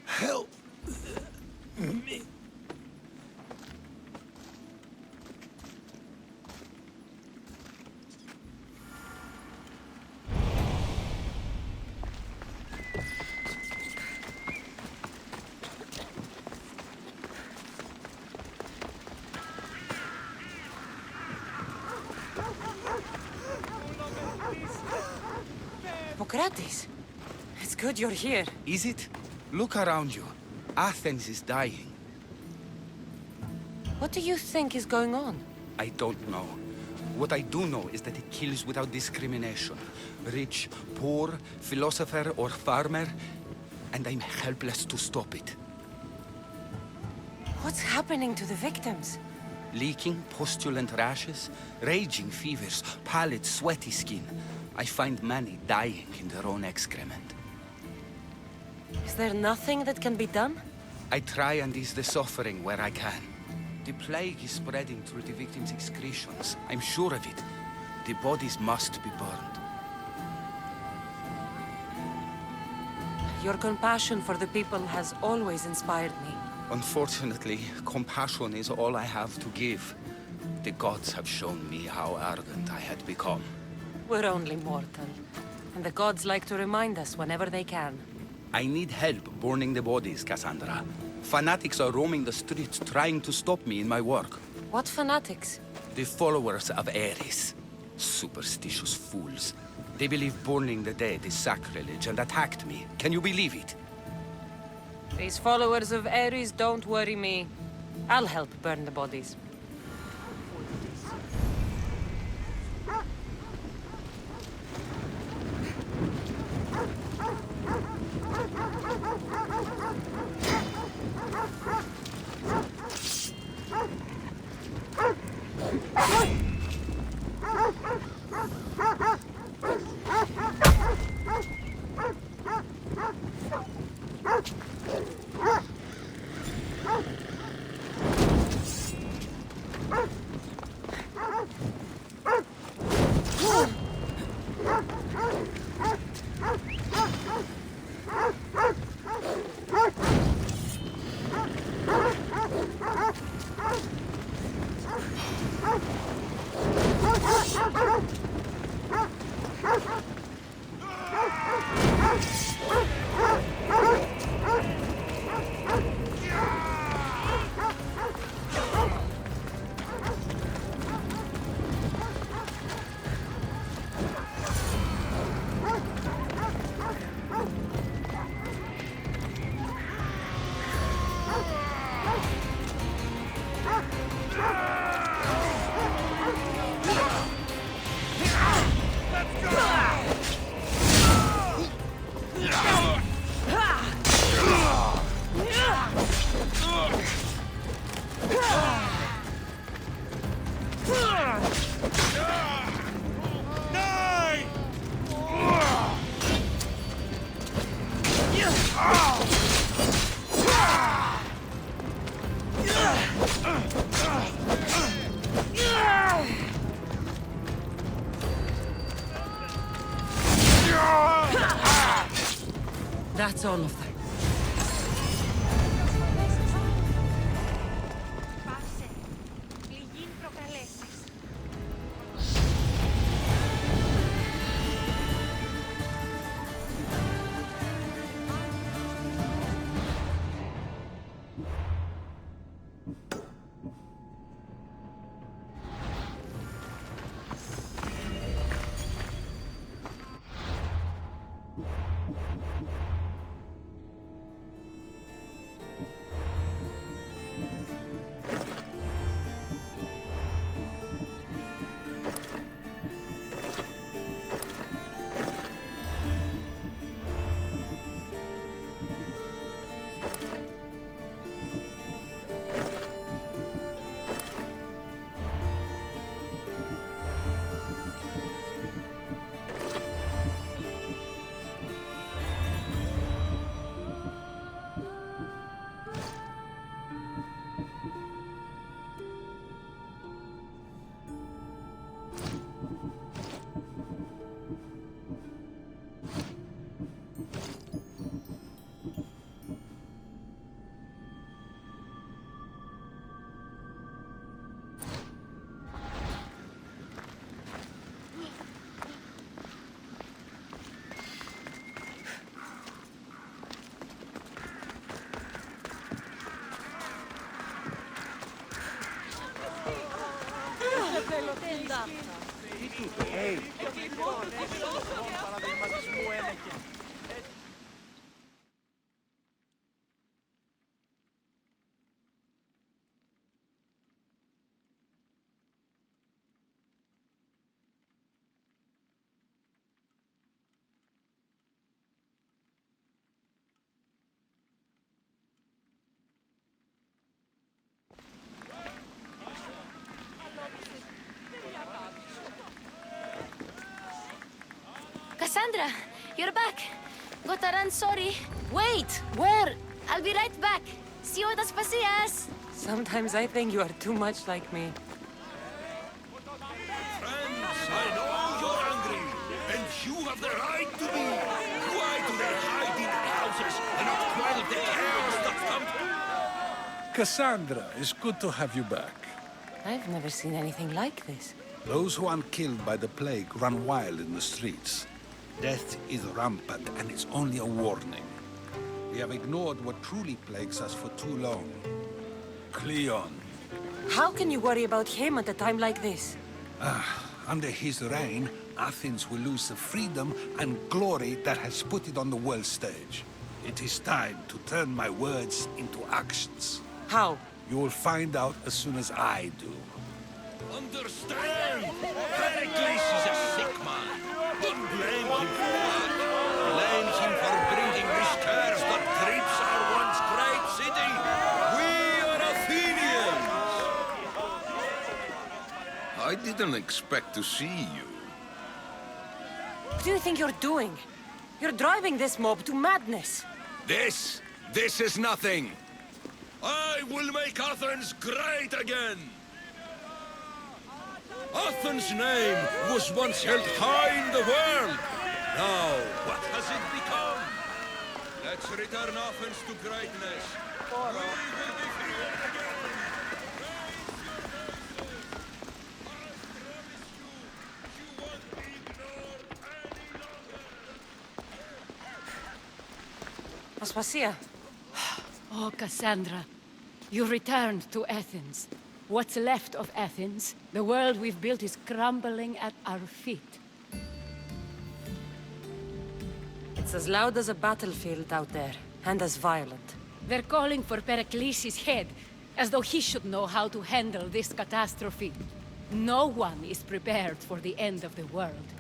Help me. Hippocrates, it's good you're here. Is it? Look around you. Athens is dying. What do you think is going on? I don't know. What I do know is that it kills without discrimination. Rich, poor, philosopher or farmer, and I'm helpless to stop it. What's happening to the victims? Leaking, postulant rashes, raging fevers, pallid, sweaty skin. I find many dying in their own excrement. Is there nothing that can be done? I try and ease the suffering where I can. The plague is spreading through the victims' excretions. I'm sure of it. The bodies must be burned. Your compassion for the people has always inspired me. Unfortunately, compassion is all I have to give. The gods have shown me how arrogant I had become. We're only mortal, and the gods like to remind us whenever they can. I need help burning the bodies, Cassandra. Fanatics are roaming the streets trying to stop me in my work. What fanatics? The followers of Ares. Superstitious fools. They believe burning the dead is sacrilege and attacked me. Can you believe it? These followers of Ares don't worry me. I'll help burn the bodies. That's all of them. Cassandra, you're back. Gotta run, sorry. Wait! Where? I'll be right back. See you at the Spasias. Sometimes I think you are too much like me. Friends, I know you're angry, and you have the right to be. Why do they hide in their houses and not quell the chaos that's come? Cassandra, it's good to have you back. I've never seen anything like this. Those who aren't killed by the plague run wild in the streets. Death is rampant, and it's only a warning. We have ignored what truly plagues us for too long. Cleon. How can you worry about him at a time like this? Under his reign, Athens will lose the freedom and glory that has put it on the world stage. It is time to turn my words into actions. How? You will find out as soon as I do. Understand! Pericles is a sick man. Don't blame him for that. Blame him for bringing this curse that grips our once great city. We are Athenians! I didn't expect to see you. What do you think you're doing? You're driving this mob to madness. This is nothing. I will make Athens great again. Athens' name was once held high in the world. Now, what has it become? Let's return Athens to greatness. We will be free again. I promise you, you won't be ignored any longer. Aspasia. Oh, Cassandra, you returned to Athens. What's left of Athens, the world we've built is crumbling at our feet. It's as loud as a battlefield out there, and as violent. They're calling for Pericles' head, as though he should know how to handle this catastrophe. No one is prepared for the end of the world.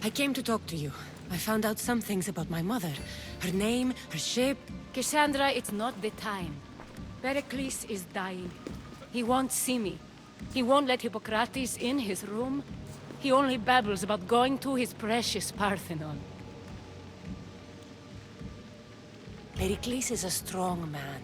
I came to talk to you. I found out some things about my mother. Her name, her ship. Cassandra, it's not the time. Pericles is dying. He won't see me. He won't let Hippocrates in his room. He only babbles about going to his precious Parthenon. Pericles is a strong man.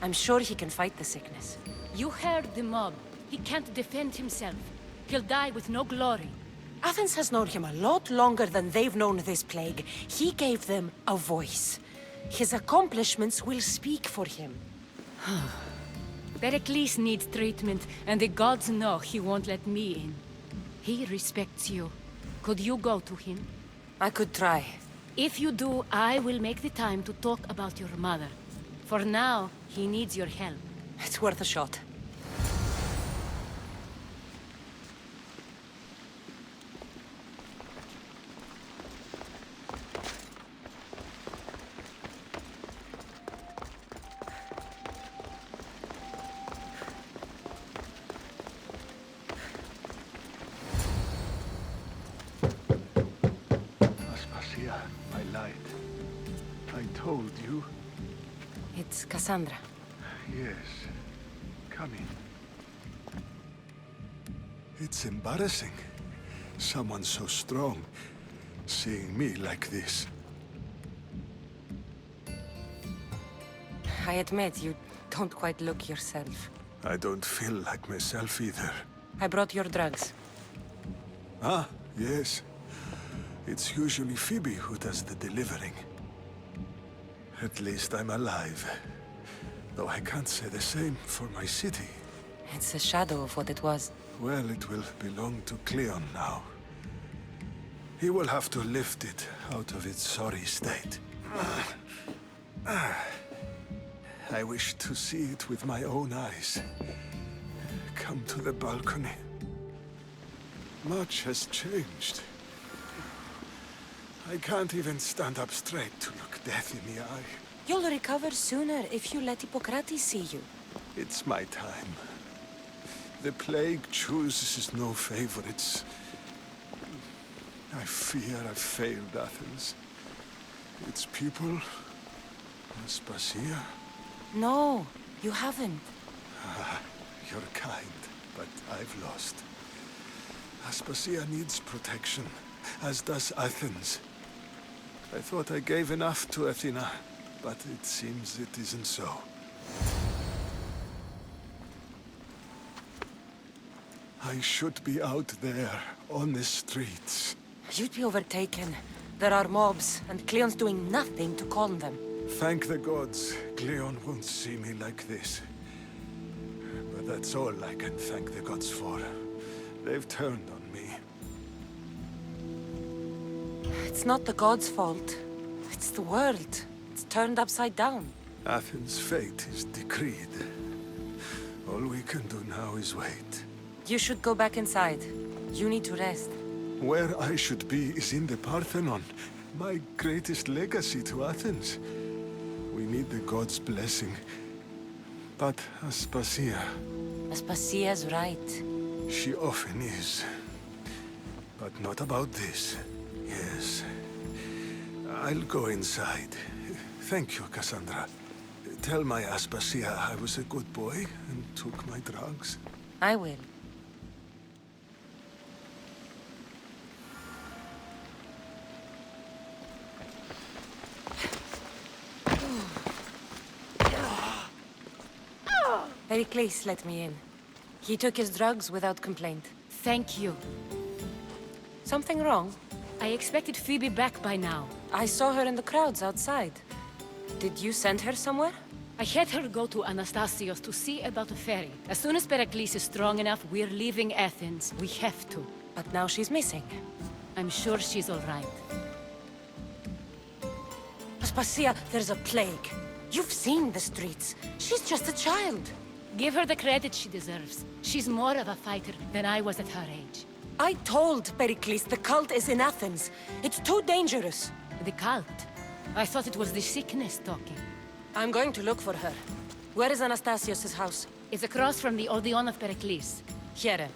I'm sure he can fight the sickness. You heard the mob. He can't defend himself. He'll die with no glory. Athens has known him a lot longer than they've known this plague. He gave them a voice. His accomplishments will speak for him. Pericles needs treatment, and the gods know he won't let me in. He respects you. Could you go to him? I could try. If you do, I will make the time to talk about your mother. For now, he needs your help. It's worth a shot. My light. I told you. It's Cassandra. Yes. Come in. It's embarrassing. Someone so strong, seeing me like this. I admit you don't quite look yourself. I don't feel like myself either. I brought your drugs. Ah, yes. It's usually Phoebe who does the delivering. At least I'm alive. Though I can't say the same for my city. It's a shadow of what it was. Well, it will belong to Cleon now. He will have to lift it out of its sorry state. I wish to see it with my own eyes. Come to the balcony. Much has changed. I can't even stand up straight to look death in the eye. You'll recover sooner if you let Hippocrates see you. It's my time. The plague chooses no favorites. I fear I've failed Athens. Its people, Aspasia. No, you haven't. You're kind, but I've lost. Aspasia needs protection, as does Athens. I thought I gave enough to Athena, but it seems it isn't so. I should be out there, on the streets. You'd be overtaken. There are mobs, and Cleon's doing nothing to calm them. Thank the gods, Cleon won't see me like this. But that's all I can thank the gods for. They've turned on me. It's not the gods' fault. It's the world. It's turned upside down. Athens' fate is decreed. All we can do now is wait. You should go back inside. You need to rest. Where I should be is in the Parthenon, my greatest legacy to Athens. We need the gods' blessing. But Aspasia... Aspasia's right. She often is. But not about this. Yes. I'll go inside. Thank you, Cassandra. Tell my Aspasia I was a good boy and took my drugs. I will. Pericles let me in. He took his drugs without complaint. Thank you. Something wrong? I expected Phoebe back by now. I saw her in the crowds outside. Did you send her somewhere? I had her go to Anastasios to see about a ferry. As soon as Pericles is strong enough, we're leaving Athens. We have to. But now she's missing. I'm sure she's all right. Aspasia, there's a plague. You've seen the streets. She's just a child. Give her the credit she deserves. She's more of a fighter than I was at her age. I told Pericles the cult is in Athens. It's too dangerous. The cult? I thought it was the sickness talking. I'm going to look for her. Where is Anastasios' house? It's across from the Odeon of Pericles. Here.